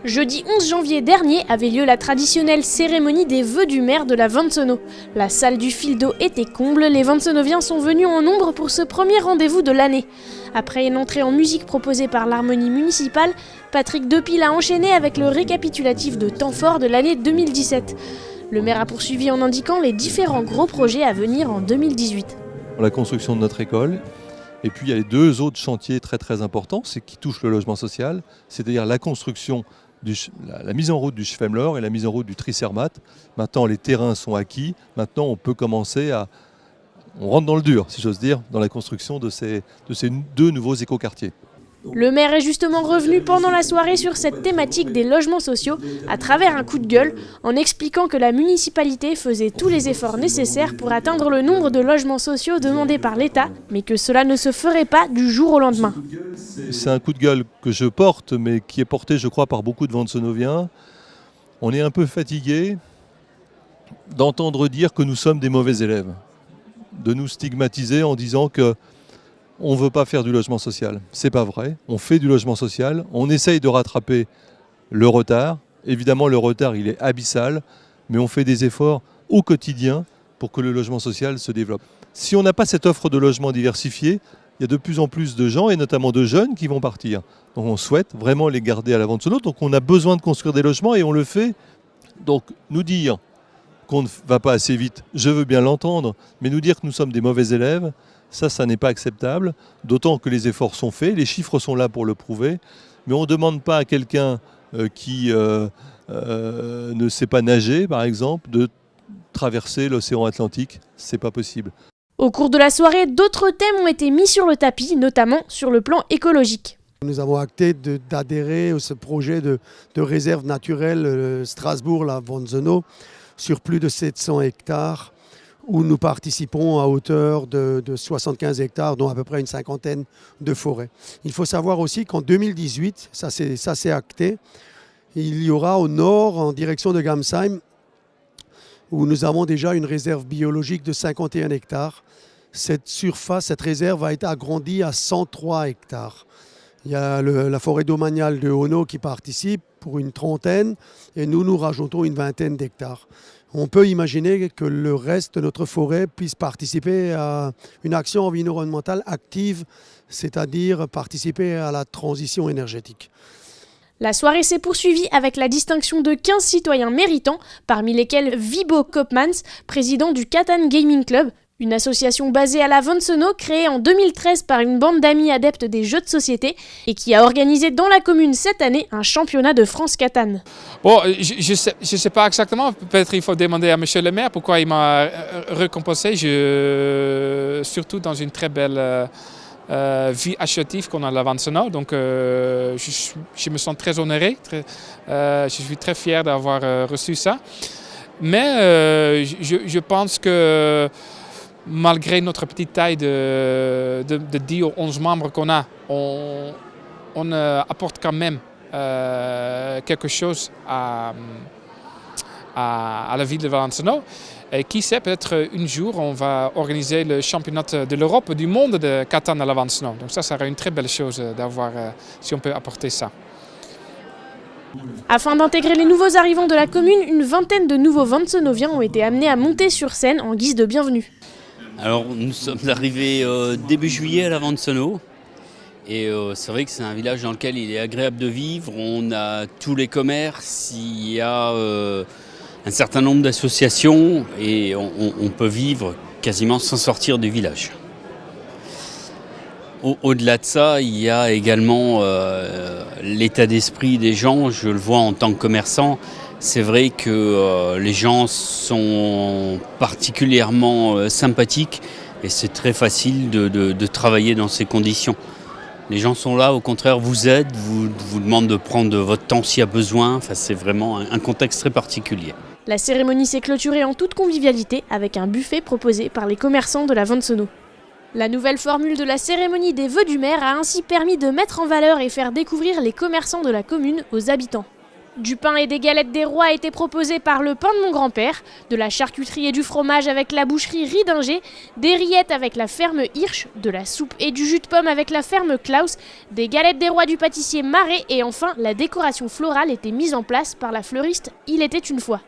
Jeudi 11 janvier dernier avait lieu la traditionnelle cérémonie des vœux du maire de la Vansono. La salle du Fil d'eau était comble, les Vansenoviens sont venus en nombre pour ce premier rendez-vous de l'année. Après une entrée en musique proposée par l'harmonie municipale, Patrick Depil a enchaîné avec le récapitulatif de temps fort de l'année 2017. Le maire a poursuivi en indiquant les différents gros projets à venir en 2018. La construction de notre école. Et puis il y a les deux autres chantiers très importants, c'est qui touchent le logement social, c'est-à-dire la construction, la mise en route du Schwemmler et la mise en route du Tricermat. Maintenant les terrains sont acquis, maintenant on peut commencer on rentre dans le dur, si j'ose dire, dans la construction de ces deux nouveaux écoquartiers. Le maire est justement revenu pendant la soirée sur cette thématique des logements sociaux à travers un coup de gueule en expliquant que la municipalité faisait tous les efforts nécessaires pour atteindre le nombre de logements sociaux demandés par l'État, mais que cela ne se ferait pas du jour au lendemain. C'est un coup de gueule que je porte, mais qui est porté, je crois, par beaucoup de Vansenoviens. On est un peu fatigué d'entendre dire que nous sommes des mauvais élèves, de nous stigmatiser en disant que on ne veut pas faire du logement social. C'est pas vrai. On fait du logement social. On essaye de rattraper le retard. Évidemment, le retard, il est abyssal. Mais on fait des efforts au quotidien pour que le logement social se développe. Si on n'a pas cette offre de logement diversifiée, il y a de plus en plus de gens, et notamment de jeunes, qui vont partir. Donc on souhaite vraiment les garder à la Vansono. Donc on a besoin de construire des logements et on le fait. Donc nous dire qu'on ne va pas assez vite, je veux bien l'entendre. Mais nous dire que nous sommes des mauvais élèves, ça n'est pas acceptable, d'autant que les efforts sont faits, les chiffres sont là pour le prouver, mais on ne demande pas à quelqu'un qui ne sait pas nager, par exemple, de traverser l'océan Atlantique. C'est pas possible. Au cours de la soirée, d'autres thèmes ont été mis sur le tapis, notamment sur le plan écologique. Nous avons acté d'adhérer à ce projet de réserve naturelle Strasbourg-la Vansono sur plus de 700 hectares, où nous participons à hauteur de 75 hectares, dont à peu près une cinquantaine de forêts. Il faut savoir aussi qu'en 2018, ça c'est acté, il y aura au nord, en direction de Gamsheim, où nous avons déjà une réserve biologique de 51 hectares. Cette surface, cette réserve va être agrandie à 103 hectares. Il y a la forêt domaniale de Ono qui participe pour une trentaine, et nous rajoutons une vingtaine d'hectares. On peut imaginer que le reste de notre forêt puisse participer à une action environnementale active, c'est-à-dire participer à la transition énergétique. La soirée s'est poursuivie avec la distinction de 15 citoyens méritants, parmi lesquels Vibo Koopmans, président du Catan Gaming Club, une association basée à la Vansono créée en 2013 par une bande d'amis adeptes des jeux de société et qui a organisé dans la commune cette année un championnat de France Catan. Bon, je sais pas exactement, peut-être il faut demander à monsieur le maire pourquoi il m'a récompensé, surtout dans une très belle vie associative qu'on a à la Vansono, donc je me sens très honoré, je suis très fier d'avoir reçu ça, mais je pense que malgré notre petite taille de 10 ou 11 membres qu'on a, on apporte quand même quelque chose à la ville de Valençano. Et qui sait, peut-être un jour, on va organiser le championnat de l'Europe, du monde de Catan à la Valençano. Donc ça serait une très belle chose d'avoir, si on peut apporter ça. Afin d'intégrer les nouveaux arrivants de la commune, une vingtaine de nouveaux Vansenoviens ont été amenés à monter sur scène en guise de bienvenue. Alors nous sommes arrivés début juillet à la Vansono et c'est vrai que c'est un village dans lequel il est agréable de vivre. On a tous les commerces, il y a un certain nombre d'associations et on peut vivre quasiment sans sortir du village. Au-delà de ça, il y a également l'état d'esprit des gens. Je le vois en tant que commerçant. C'est vrai que les gens sont particulièrement sympathiques et c'est très facile de travailler dans ces conditions. Les gens sont là, au contraire, vous aident, vous demandent de prendre votre temps s'il y a besoin. Enfin, c'est vraiment un contexte très particulier. La cérémonie s'est clôturée en toute convivialité avec un buffet proposé par les commerçants de la Vansono. La nouvelle formule de la cérémonie des vœux du maire a ainsi permis de mettre en valeur et faire découvrir les commerçants de la commune aux habitants. Du pain et des galettes des rois étaient proposés par le pain de mon grand-père, de la charcuterie et du fromage avec la boucherie Ridinger, des rillettes avec la ferme Hirsch, de la soupe et du jus de pomme avec la ferme Klaus, des galettes des rois du pâtissier Marais et enfin la décoration florale était mise en place par la fleuriste Il était une fois.